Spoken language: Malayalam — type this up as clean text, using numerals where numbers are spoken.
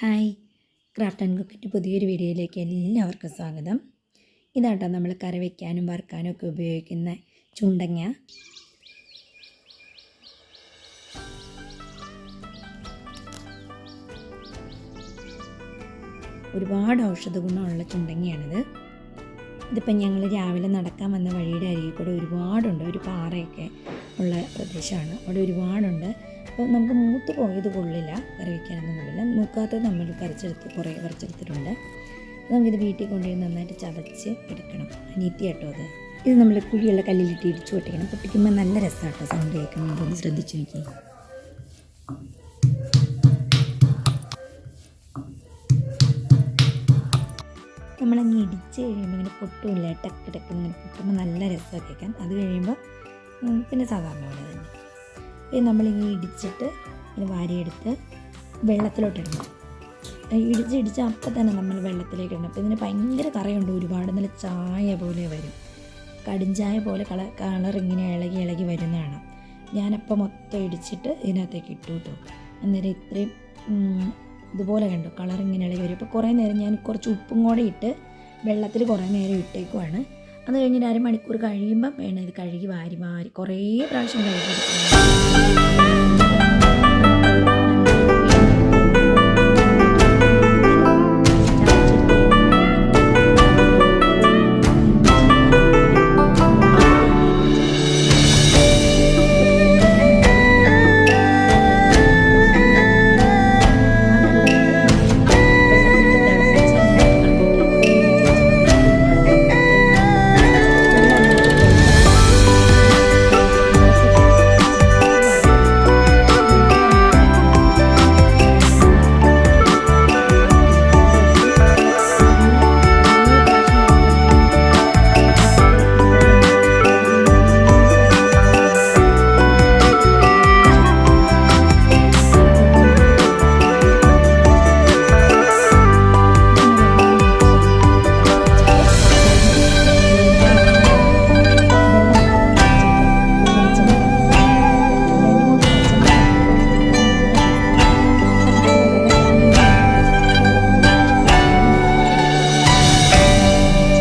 ഹായ്, ക്രാഫ്റ്റ് ആൻഡ് കുക്കിൻ്റെ പുതിയൊരു വീഡിയോയിലേക്ക് എല്ലാവർക്കും സ്വാഗതം. ഇതാട്ടോ നമ്മൾ കറി വയ്ക്കാനും വറുക്കാനും ഒക്കെ ഉപയോഗിക്കുന്ന ചുണ്ടങ്ങ. ഒരുപാട് ഔഷധ ഗുണമുള്ള ചുണ്ടങ്ങയാണിത്. ഇതിപ്പം ഞങ്ങൾ രാവിലെ നടക്കാൻ വന്ന വഴിയുടെ അരികിൽ കൂടെ ഒരുപാടുണ്ട്. ഒരു പാറയൊക്കെ ഉള്ള പ്രദേശമാണ്, അവിടെ ഒരുപാടുണ്ട്. അപ്പോൾ നമുക്ക് മൂത്ത് പോയത് കൊള്ളില്ല, കറി വയ്ക്കാനൊന്നും കൊള്ളില്ല. മൂക്കാത്തത് നമ്മൾ കുറേ പറിച്ചെടുത്തിട്ടുണ്ട്. നമുക്കിത് വീട്ടിൽ കൊണ്ടുപോയി നന്നായിട്ട് ചതച്ച് എടുക്കണം. അനീത്തി കേട്ടോ അത്. ഇത് നമ്മൾ കുഴിയുള്ള കല്ലിലിട്ട് ഇടിച്ചു പൊട്ടിക്കണം. പൊട്ടിക്കുമ്പോൾ നല്ല രസമാട്ടോ സൗണ്ട് കേൾക്കണം. അതൊന്ന് ശ്രദ്ധിച്ച് നോക്കി. നമ്മളങ്ങ് ഇടിച്ച് കഴിയുമ്പോൾ ഇങ്ങനെ പൊട്ടുമില്ല, ടക്ക് ടക്ക് ഇങ്ങനെ പൊട്ടുമ്പോൾ നല്ല രസമൊക്കെ കേൾക്കാൻ. അത് കഴിയുമ്പോൾ പിന്നെ സാധാരണ പോലെ തന്നെ ഇത് നമ്മളിങ്ങനെ ഇടിച്ചിട്ട് ഇങ്ങനെ വാരിയെടുത്ത് വെള്ളത്തിലോട്ടിടണം. ഇടിച്ച് അപ്പം തന്നെ നമ്മൾ വെള്ളത്തിലേക്ക് ഇടണം. അപ്പോൾ ഇതിന് ഭയങ്കര കറയുണ്ട്, ഒരുപാട് നല്ല ചായ പോലെ വരും, കടുംചായ പോലെ കളർ ഇങ്ങനെ ഇളകി വരുന്നതാണ്. ഞാനപ്പം മൊത്തം ഇടിച്ചിട്ട് ഇതിനകത്തേക്ക് ഇട്ടു കേട്ടോ. അന്നേരം ഇത്രയും ഇതുപോലെ കണ്ടു കളർ ഇങ്ങനെ ഇളകി വരും. അപ്പോൾ കുറേ നേരം ഞാൻ കുറച്ച് ഉപ്പും കൂടെ ഇട്ട് വെള്ളത്തിൽ കുറേ നേരം ഇട്ടേക്കുവാണ്. അത് കഴിഞ്ഞിട്ട് അരമണിക്കൂർ കഴിയുമ്പം വേണം ഇത് കഴുകി വാരി കുറേ പ്രാവശ്യം കഴുകി എടുക്കണം.